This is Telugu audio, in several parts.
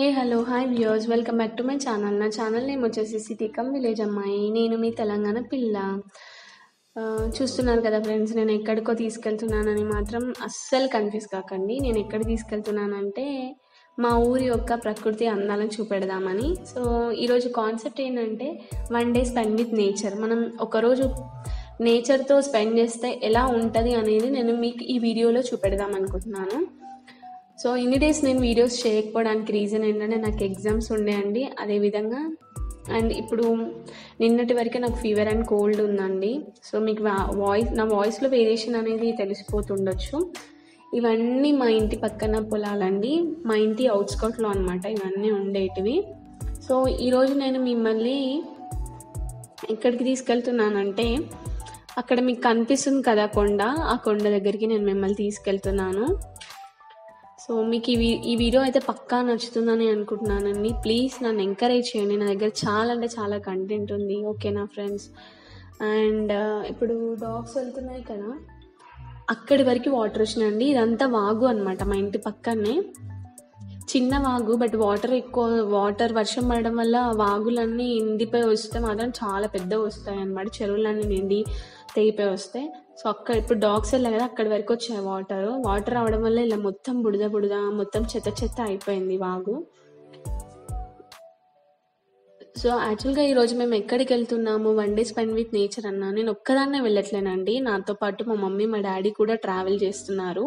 Hey hello hi viewers welcome back to my channel. నా ఛానల్ నేమ్ వచ్చేసి సిటీ కమ్ విలేజ్ అమ్మాయి. నేను మీ తెలంగాణ పిల్ల. చూస్తున్నారు కదా ఫ్రెండ్స్, నేను ఎక్కడికో తీసుకెళ్తున్నానని మాత్రం అస్సలు కన్ఫ్యూజ్ కాకండి. నేను ఎక్కడ తీసుకెళ్తున్నానంటే మా ఊరి యొక్క ప్రకృతి అందాలను చూపెడదామని. సో ఈరోజు కాన్సెప్ట్ ఏంటంటే one day spend with nature. మనం ఒకరోజు నేచర్తో స్పెండ్ చేస్తే ఎలా ఉంటుంది అనేది నేను మీకు ఈ వీడియోలో చూపెడదాం అనుకుంటున్నాను. సో ఇన్ని డేస్ నేను వీడియోస్ చేయకపోవడానికి రీజన్ ఏంటంటే నాకు ఎగ్జామ్స్ ఉండేయండి. అదేవిధంగా అండ్ ఇప్పుడు నిన్నటి వరకే నాకు ఫీవర్ అండ్ కోల్డ్ ఉందండి. సో మీకు నా వాయిస్లో వేరియేషన్ అనేది తెలిసిపోతుండొచ్చు. ఇవన్నీ మా ఇంటి పక్కన పొలాలండి, మా ఇంటి అవుట్స్కర్ట్లో అనమాట ఇవన్నీ ఉండేటివి. సో ఈరోజు నేను మిమ్మల్ని ఎక్కడికి తీసుకెళ్తున్నానంటే అక్కడ మీకు కనిపిస్తుంది కదా కొండ, ఆ కొండ దగ్గరికి నేను మిమ్మల్ని తీసుకెళ్తున్నాను. సో మీకు ఈ వీడియో అయితే పక్కా నచ్చుతుందని అనుకుంటున్నానండి. ప్లీజ్ నన్ను ఎంకరేజ్ చేయండి. నా దగ్గర చాలా అంటే చాలా కంటెంట్ ఉంది, ఓకేనా ఫ్రెండ్స్. అండ్ ఇప్పుడు డాగ్స్ వెళ్తున్నాయి కదా, అక్కడి వరకు వాటర్ వచ్చినాయండి. ఇదంతా వాగు అనమాట, మా ఇంటి పక్కనే చిన్న వాగు. బట్ వాటర్ వర్షం పడడం వల్ల వాగులన్నీ ఎండిపోయి వస్తే మాత్రం చాలా పెద్దగా వస్తాయి అనమాట. చెరువులన్నీ నిండి తెగిపోయి వస్తాయి. సో అక్కడ ఇప్పుడు డాగ్స్ వెళ్ళాయి కదా, అక్కడి వరకు వచ్చాయి వాటర్ రావడం వల్ల ఇలా మొత్తం బుడద మొత్తం చెత్త అయిపోయింది వాగు. సో యాక్చువల్గా ఈరోజు మేము ఎక్కడికి వెళ్తున్నాము, one day spend with nature అన్నా. నేను ఒక్కదాన్నే వెళ్ళట్లేనండి, నాతో పాటు మా మమ్మీ మా డాడీ కూడా ట్రావెల్ చేస్తున్నారు.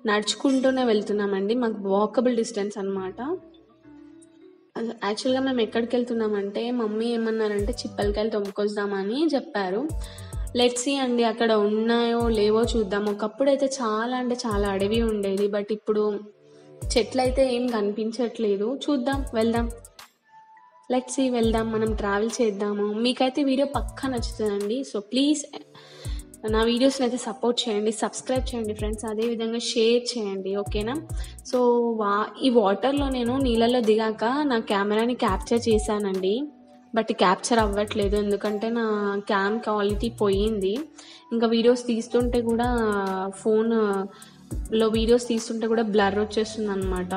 నడుచుకుంటూనే వెళ్తున్నామండి, మాకు వాకబుల్ డిస్టెన్స్ అనమాట. యాక్చువల్గా మేము ఎక్కడికి వెళ్తున్నామంటే మమ్మీ ఏమన్నారంటే చిప్పలకాయలు తొమ్ముకొద్దామని చెప్పారు. లెట్స్ సీ అండి, అక్కడ ఉన్నాయో లేవో చూద్దాం. ఒకప్పుడు అయితే చాలా అంటే చాలా అడవి ఉండేది, బట్ ఇప్పుడు చెట్లు అయితే ఏం కనిపించట్లేదు. చూద్దాం, వెళ్దాం, లెట్స్ సీ, వెళ్దాం, మనం ట్రావెల్ చేద్దాము. మీకైతే వీడియో పక్కా నచ్చుతుందండి. సో ప్లీజ్ నా వీడియోస్ని అయితే సపోర్ట్ చేయండి, సబ్స్క్రైబ్ చేయండి ఫ్రెండ్స్, అదేవిధంగా షేర్ చేయండి, ఓకేనా. సో ఈ వాటర్లో నేను నీళ్ళలో దిగాక నా కెమెరాని క్యాప్చర్ చేశానండి, బట్ క్యాప్చర్ అవ్వట్లేదు ఎందుకంటే నా క్యామ్ క్వాలిటీ పోయింది. ఇంకా వీడియోస్ తీస్తుంటే కూడా ఫోన్లో వీడియోస్ తీస్తుంటే కూడా బ్లర్ వచ్చేస్తుంది అనమాట.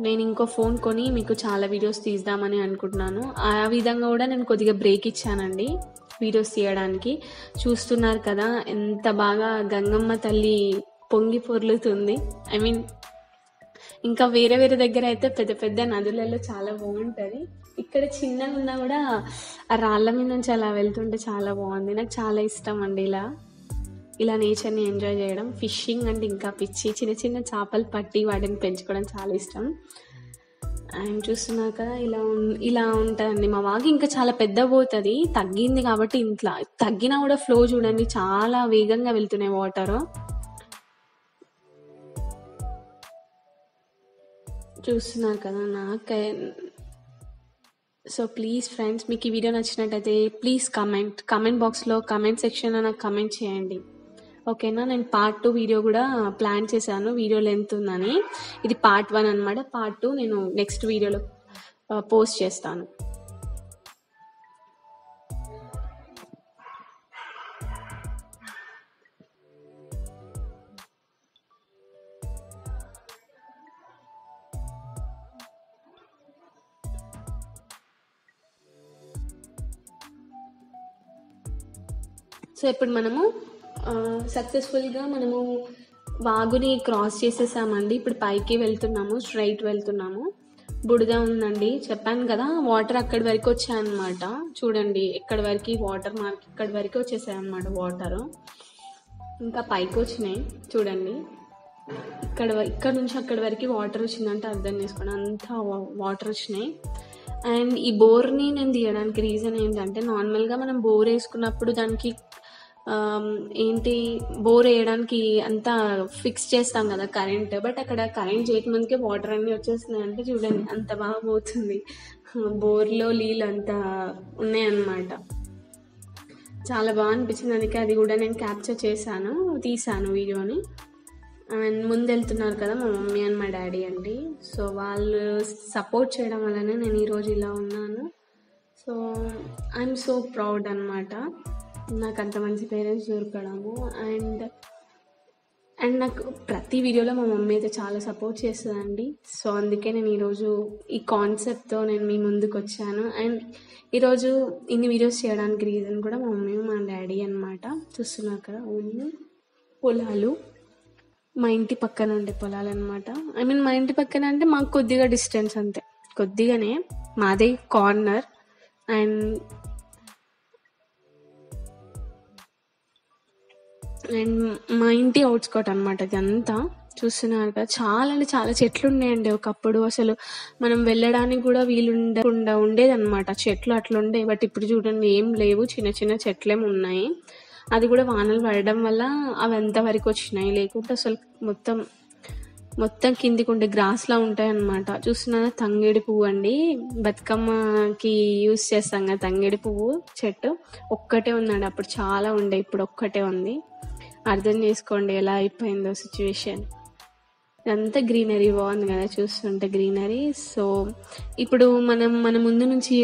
నేను ఇంకో ఫోన్ కొని మీకు చాలా వీడియోస్ తీద్దామని అనుకుంటున్నాను. ఆ విధంగా కూడా నేను కొద్దిగా బ్రేక్ ఇచ్చానండి వీడియోస్ తీయడానికి. చూస్తున్నారు కదా ఎంత బాగా గంగమ్మ తల్లి పొంగి పొర్లుతుంది. ఐ మీన్ ఇంకా వేరే దగ్గర అయితే పెద్ద పెద్ద నదులలో చాలా బాగుంటుంది. ఇక్కడ చిన్నగా ఉన్నా కూడా ఆ రాళ్ళ మీద నుంచి అలా వెళ్తుంటే చాలా బాగుంది. నాకు చాలా ఇష్టం అండి ఇలా నేచర్ని ఎంజాయ్ చేయడం. ఫిషింగ్ అంటే ఇంకా పిచ్చి. చిన్న చిన్న చేపలు పట్టి వాటిని పెంచుకోవడం చాలా ఇష్టం. అండ్ చూస్తున్నారు కదా ఇలా ఉంటుందండి మా వాగు. ఇంకా చాలా పెద్ద పోతుంది, తగ్గింది కాబట్టి ఇంట్లో తగ్గినా కూడా ఫ్లో చూడండి చాలా వేగంగా వెళ్తున్నాయి వాటర్. చూస్తున్నారు కదా సో ప్లీజ్ ఫ్రెండ్స్, మీకు ఈ వీడియో నచ్చినట్టయితే ప్లీజ్ కమెంట్ బాక్స్లో కమెంట్ సెక్షన్లో నాకు కమెంట్ చేయండి, ఓకేనా. నేను పార్ట్ 2 వీడియో కూడా ప్లాన్ చేశాను, వీడియో లెంత్ ఉందని. ఇది పార్ట్ 1 అనమాట. పార్ట్ 2 నేను నెక్స్ట్ వీడియోలో పోస్ట్ చేస్తాను. సో ఇప్పుడు మనము సక్సెస్ఫుల్గా మనము వాగుని క్రాస్ చేసేసామండి. ఇప్పుడు పైకి వెళ్తున్నాము, స్ట్రైట్ వెళ్తున్నాము. బుడద ఉందండి, చెప్పాను కదా. వాటర్ అక్కడి వరకు వచ్చాయన్నమాట. చూడండి ఎక్కడి వరకు వాటర్ మార్క్ ఇక్కడి వరకు వచ్చేసాయి అన్నమాట వాటర్. ఇంకా పైకి వచ్చినాయి చూడండి. ఇక్కడ నుంచి అక్కడి వరకు వాటర్ వచ్చిందంటే అర్థం చేసుకోండి, అంతా వాటర్ వచ్చినాయి. అండ్ ఈ బోర్ని నేను తీయడానికి రీజన్ ఏంటంటే, నార్మల్గా మనం బోర్ వేసుకున్నప్పుడు దానికి బోర్ వేయడానికి అంతా ఫిక్స్ చేస్తాం కదా కరెంట్, బట్ అక్కడ కరెంట్ చేయకముందుకే వాటర్ అన్నీ వచ్చేస్తున్నాయి. అంటే చూడండి అంత బాగా పోతుంది, బోర్లో నీళ్ళు అంతా ఉన్నాయన్నమాట. చాలా బాగా అనిపించింది, అందుకే అది కూడా నేను క్యాప్చర్ తీసాను వీడియోని. అండ్ ముందు వెళ్తున్నారు కదా మా మమ్మీ అండ్ మా డాడీ అండి. సో వాళ్ళు సపోర్ట్ చేయడం వల్లనే నేను ఈరోజు ఇలా ఉన్నాను. సో ఐఎమ్ సో ప్రౌడ్ అనమాట, నాకు అంత మంచి పేరెంట్స్ దొరకడము. అండ్ నాకు ప్రతి వీడియోలో మా మమ్మీ అయితే చాలా సపోర్ట్ చేస్తుందండి. సో అందుకే నేను ఈరోజు ఈ కాన్సెప్ట్తో నేను మీ ముందుకు వచ్చాను. అండ్ ఈరోజు ఇన్ని వీడియోస్ చేయడానికి రీజన్ కూడా మా మమ్మీ మా డాడీ అనమాట. చూస్తున్నారు కదా, ఓన్లీ పొలాలు, మా ఇంటి పక్కన ఉండే పొలాలు అనమాట. ఐ మీన్ మా ఇంటి పక్కన అంటే మాకు కొద్దిగా డిస్టెన్స్, అంతే, కొద్దిగానే. మాదే కార్నర్. అండ్ మా ఇంటి అవుట్స్కట్ అనమాట ఇదంతా. చూస్తున్నారు కదా, చాలా అంటే చాలా చెట్లు ఉన్నాయండి ఒకప్పుడు. అసలు మనం వెళ్ళడానికి కూడా వీలుండకుండా ఉండేదన్నమాట. చెట్లు అట్లా ఉండే. బట్ ఇప్పుడు చూడండి ఏం లేవు, చిన్న చిన్న చెట్లేమి ఉన్నాయి. అది కూడా వానలు పడడం వల్ల అవి అంత వరకు వచ్చినాయి. లేకుంటే అసలు మొత్తం కిందికి ఉండే గ్రాస్ లా ఉంటాయి అన్నమాట. చూస్తున్నారా, తంగేడి పువ్వు అండి. బతుకమ్మకి యూస్ చేస్తాం కదా తంగేడి పువ్వు చెట్టు. ఒక్కటే ఉందండి, అప్పుడు చాలా ఉండే, ఇప్పుడు ఒక్కటే ఉంది. అర్థం చేసుకోండి ఎలా అయిపోయిందో సిచ్యువేషన్. ఇదంతా గ్రీనరీ బాగుంది కదా చూస్తుంటే, గ్రీనరీ. సో ఇప్పుడు మన ముందు నుంచి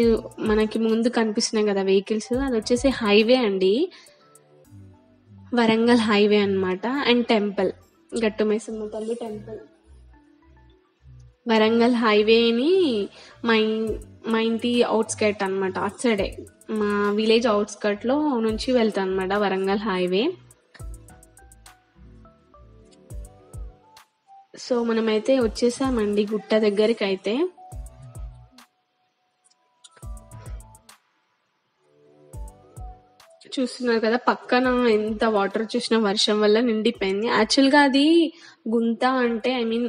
మనకి ముందు కనిపిస్తున్నాయి కదా వెహికల్స్, అది వచ్చేసి హైవే అండి, వరంగల్ హైవే అన్నమాట. అండ్ టెంపుల్, గట్టుమైసమ్మ తల్లి టెంపుల్. వరంగల్ హైవేని మా ఇంటి అవుట్స్కట్ అనమాట, అటు సైడే మా విలేజ్ అవుట్స్కట్ లో నుంచి వెళ్తాం అనమాట వరంగల్ హైవే. సో మనమైతే వచ్చేసామండి గుట్ట దగ్గరికి. అయితే చూస్తున్నారు కదా, పక్కన ఎంత వాటర్ చూసినా వర్షం వల్ల నిండిపోయింది. యాక్చువల్గా అది గుంత అంటే, ఐ మీన్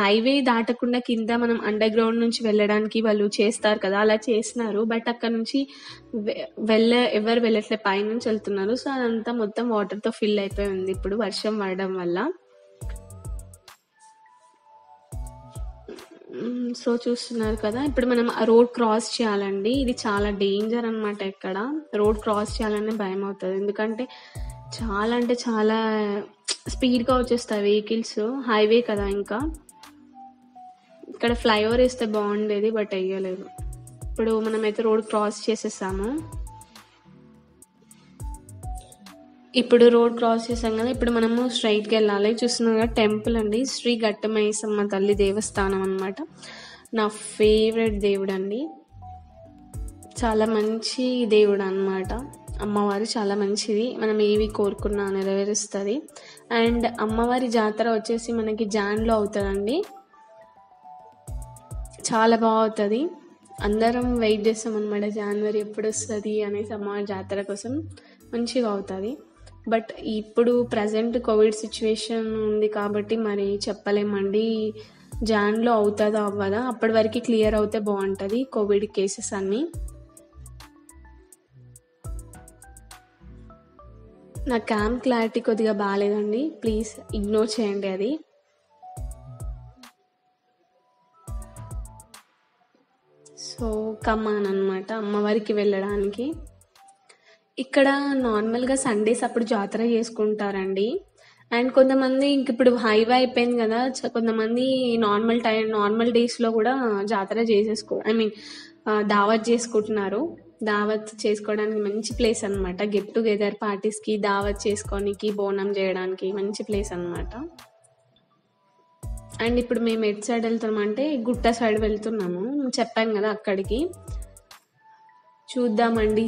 హైవే దాటకుండా కింద మనం అండర్ గ్రౌండ్ నుంచి వెళ్ళడానికి వాళ్ళు చేస్తారు కదా, అలా చేసినారు. బట్ అక్కడ నుంచి ఎవరు వెళ్ళట్లే, పైనుంచి వెళ్తున్నారు. సో అదంతా మొత్తం వాటర్ తో ఫిల్ అయిపోయి ఉంది ఇప్పుడు వర్షం పడడం వల్ల. సో చూస్తున్నారు కదా, ఇప్పుడు మనం ఆ రోడ్ క్రాస్ చేయాలండి. ఇది చాలా డేంజర్ అనమాట. ఇక్కడ రోడ్ క్రాస్ చేయాలని భయం అవుతుంది, ఎందుకంటే చాలా అంటే చాలా స్పీడ్గా వచ్చేస్తాయి వెహికల్స్. హైవే కదా, ఇంకా ఇక్కడ ఫ్లైఓవర్ వేస్తే బాగుండేది, బట్ వేయలేదు. ఇప్పుడు మనమైతే రోడ్ క్రాస్ చేసేసాము. ఇప్పుడు రోడ్ క్రాస్ చేసాం కదా, ఇప్పుడు మనము స్ట్రైట్కి వెళ్ళాలి. చూస్తున్నాం కదా, టెంపుల్ అండి, శ్రీ ఘట్టమైసమ్మ తల్లి దేవస్థానం అనమాట. నా ఫేవరెట్ దేవుడు అండి, చాలా మంచి దేవుడు అనమాట. అమ్మవారు చాలా మంచిది, మనం ఏవి కోరుకున్నా నెరవేరుస్తుంది. అండ్ అమ్మవారి జాతర వచ్చేసి మనకి జాన్లో అవుతుందండి, చాలా బాగుంటుంది. అందరం వెయిట్ చేస్తాం అనమాట, జనవరి ఎప్పుడు వస్తుంది అనేసి అమ్మవారి జాతర కోసం. మంచిగా అవుతుంది. బట్ ఇప్పుడు ప్రజెంట్ కోవిడ్ సిచ్యువేషన్ ఉంది కాబట్టి మరి చెప్పలేమండి, జాన్లో అవుతుందా అవ్వదా. అప్పటి వరకు క్లియర్ అవుతే బాగుంటుంది కోవిడ్ కేసెస్ అన్నీ. నా క్యామ్ క్లారిటీ కొద్దిగా బాగాలేదండి, ప్లీజ్ ఇగ్నోర్ చేయండి అది. సో కమాన్ అనమాట అమ్మవారికి వెళ్ళడానికి. ఇక్కడ నార్మల్గా సండేస్ అప్పుడు జాతర చేసుకుంటారండి. అండ్ కొంతమంది ఇంక ఇప్పుడు హైవే అయిపోయింది కదా, కొంతమంది నార్మల్ డేస్లో కూడా జాతర ఐ మీన్ దావత్ చేసుకుంటున్నారు. దావత్ చేసుకోవడానికి మంచి ప్లేస్ అనమాట. గెట్ టుగెదర్ పార్టీస్కి, దావత్ చేసుకోనికి, బోనం చేయడానికి మంచి ప్లేస్ అనమాట. అండ్ ఇప్పుడు మేము ఎటు సైడ్ వెళ్తున్నామంటే గుట్ట సైడ్ వెళ్తున్నాము, చెప్పాం కదా అక్కడికి. చూద్దామండి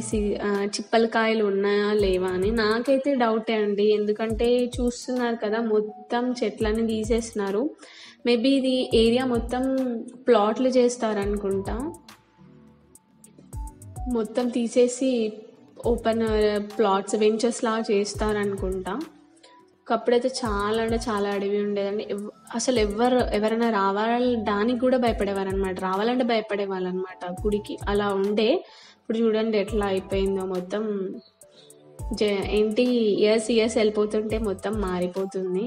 చిప్పలకాయలు ఉన్నాయా లేవా అని. నాకైతే డౌటే అండి, ఎందుకంటే చూస్తున్నారు కదా మొత్తం చెట్లన్నీ తీసేస్తున్నారు. మేబీ ఇది ఏరియా మొత్తం ప్లాట్లు చేస్తారనుకుంటా, మొత్తం తీసేసి ఓపెన్ ప్లాట్స్ వెంచర్స్ లాగా చేస్తారనుకుంటా. ఒకప్పుడైతే చాలా అంటే చాలా అడవి ఉండేదండి. అసలు ఎవరైనా రావడానికి కూడా భయపడేవారు అనమాట, రావాలంటే భయపడేవాళ్ళు అనమాట గుడికి, అలా ఉండే. ఇప్పుడు చూడండి ఎట్లా అయిపోయిందో మొత్తం. ఏంటి ఇయర్స్ వెళ్ళిపోతుంటే మొత్తం మారిపోతుంది.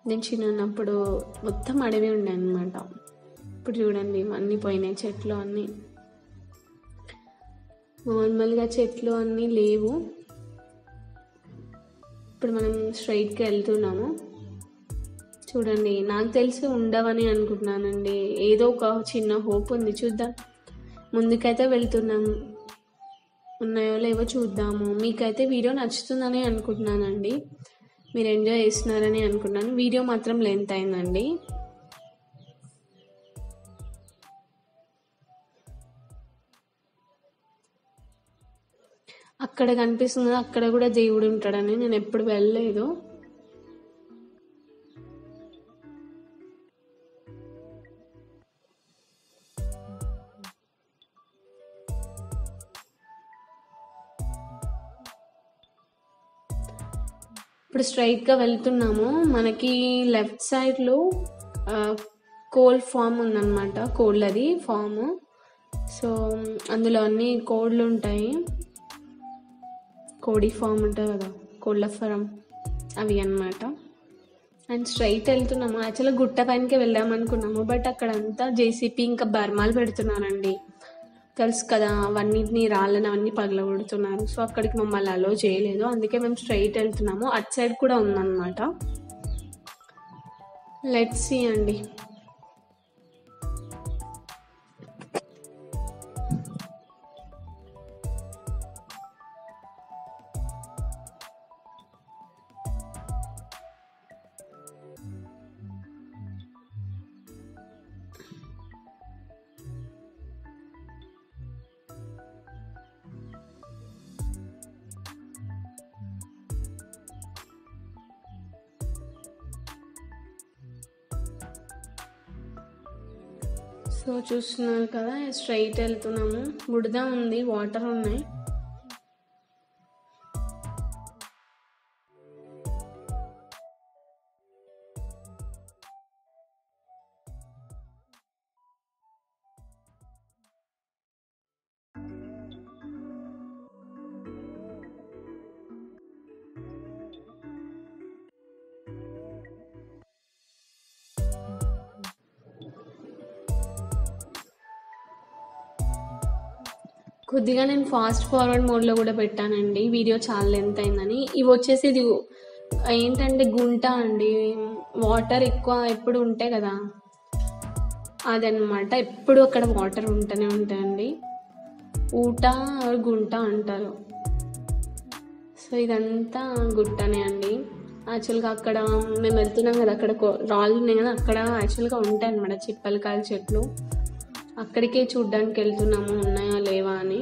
నేను చిన్న ఉన్నప్పుడు మొత్తం అడవి ఉండే అనమాట. ఇప్పుడు చూడండి అన్నీ పోయినాయి, చెట్లు అన్నీ నార్మల్గా చెట్లు అన్నీ లేవు. ఇప్పుడు మనం స్ట్రైట్కి వెళ్తున్నాము. చూడండి, నాకు తెలిసి ఉండవని అనుకుంటున్నానండి, ఏదో ఒక చిన్న హోప్ ఉంది, చూద్దాం. ముందుకైతే వెళ్తున్నాము, ఉన్నాయో లేవో చూద్దాము. మీకైతే వీడియో నచ్చుతుందని అనుకుంటున్నానండి. మీరు ఎంజాయ్ చేస్తున్నారని అనుకున్నాను. వీడియో మాత్రం లెంత్ అయిందండి. అక్కడ కనిపిస్తుంది, అక్కడ కూడా దేవుడు ఉంటాడని. నేను ఎప్పుడు వెళ్ళలేదు. ఇప్పుడు స్ట్రైట్గా వెళ్తున్నాము. మనకి లెఫ్ట్ సైడ్లో కోల్డ్ ఫామ్ ఉందన్నమాట. కోళ్ళది ఫామ్. సో అందులో అన్ని కోళ్ళు ఉంటాయి. కోడి ఫామ్ ఉంటుంది కదా, కోళ్ళ ఫారం, అవి అన్నమాట. అండ్ స్ట్రైట్ వెళ్తున్నాము. యాక్చువల్గా గుట్ట పైనకే వెళ్దామనుకున్నాము, బట్ అక్కడంతా జేసీపీ ఇంకా బర్మాలు పెడుతున్నారండి. తెలుసు కదా, అవన్నిటిని రాళ్ళని అవన్నీ పగలగొడుతున్నారు. సో అక్కడికి మమ్మల్ని అలో చేయలేదు. అందుకే మేము స్ట్రైట్ వెళ్తున్నాము. అటు సైడ్ కూడా ఉందన్నమాట. లెట్స్ సీ అండి. సో చూస్తున్నారు కదా, స్ట్రైట్ వెళ్తున్నాము. బుడద ఉంది, వాటర్ ఉన్నాయి. కొద్దిగా నేను ఫాస్ట్ ఫార్వర్డ్ మోడ్లో కూడా పెట్టానండి, వీడియో చాలా లెంత్ అయిందని. ఇవి వచ్చేసి ఇది ఏంటంటే గుంట అండి. వాటర్ ఎక్కువ ఎప్పుడు ఉంటాయి కదా, అదనమాట. ఎప్పుడు అక్కడ వాటర్ ఉంటూనే ఉంటాయండి. ఊట గుంట అంటారు. సో ఇదంతా గుట్టనే అండి. యాక్చువల్గా అక్కడ మేము వెళ్తున్నాం కదా, అక్కడ రాళ్ళు ఉన్నాయి కదా, అక్కడ యాక్చువల్గా ఉంటాయి అన్నమాట చిప్పలకాయల చెట్లు. అక్కడికే చూడ్డానికి వెళ్తున్నాము, ఉన్నాయా లేవా అని.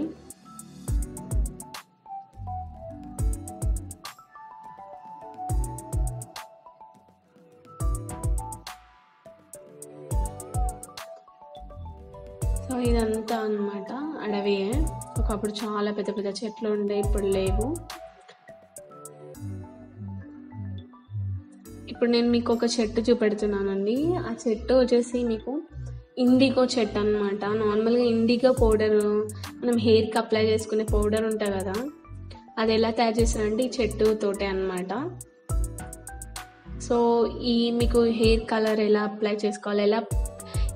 సో ఇదంతా అన్నమాట అడవియే. ఒకప్పుడు చాలా పెద్ద పెద్ద చెట్లు ఉండే, ఇప్పుడు లేవు. ఇప్పుడు నేను మీకు ఒక చెట్టు చూపెడుతున్నానండి. ఆ చెట్టు వచ్చేసి మీకు ఇండిగో చెట్టు అనమాట. నార్మల్గా ఇండిగో పౌడర్, మనం హెయిర్కి అప్లై చేసుకునే పౌడర్ ఉంటుంది కదా, అది ఎలా తయారు చేస్తారంటే ఈ చెట్టు తోటే అనమాట. సో ఈ మీకు హెయిర్ కలర్ ఎలా అప్లై చేసుకోవాలి, ఎలా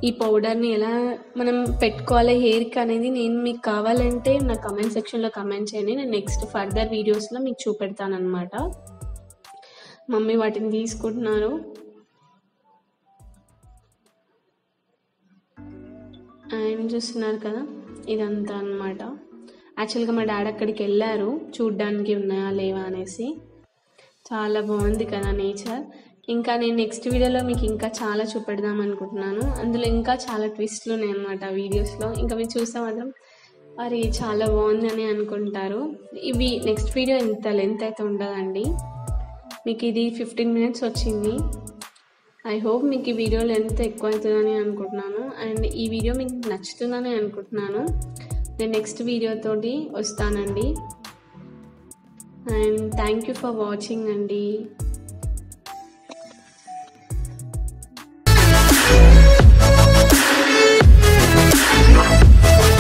ఈ పౌడర్ని ఎలా మనం పెట్టుకోవాలి హెయిర్కి అనేది నేను మీకు కావాలంటే నా కమెంట్ సెక్షన్లో కమెంట్ చేయండి. నేను నెక్స్ట్ ఫర్దర్ వీడియోస్లో మీకు చూపెడతాను అనమాట. మమ్మీ వాటిని తీసుకుంటున్నారు. అండ్ చూస్తున్నారు కదా, ఇదంతా అనమాట. యాక్చువల్గా మా డాడీ అక్కడికి వెళ్ళారు చూడ్డానికి ఉన్నాయా లేవా అనేసి. చాలా బాగుంది కదా నేచర్. ఇంకా నేను నెక్స్ట్ వీడియోలో మీకు ఇంకా చాలా చూపెడదాం అనుకుంటున్నాను. అందులో ఇంకా చాలా ట్విస్ట్లు ఉన్నాయి అన్నమాట వీడియోస్లో. ఇంకా మీరు చూస్తే మాత్రం అరే చాలా బాగుంది అని అనుకుంటారు. ఇవి నెక్స్ట్ వీడియో ఇంత లెంత్ అయితే ఉండదండి. మీకు ఇది 15 minutes వచ్చింది. ఐ హోప్ మీకు ఈ వీడియో లెంత్ ఎక్కువ అవుతుందని అనుకుంటున్నాను. అండ్ ఈ వీడియో మీకు నచ్చుతుందని అనుకుంటున్నాను. నేను నెక్స్ట్ వీడియోతోటి వస్తానండి. And thank you for watching అండి.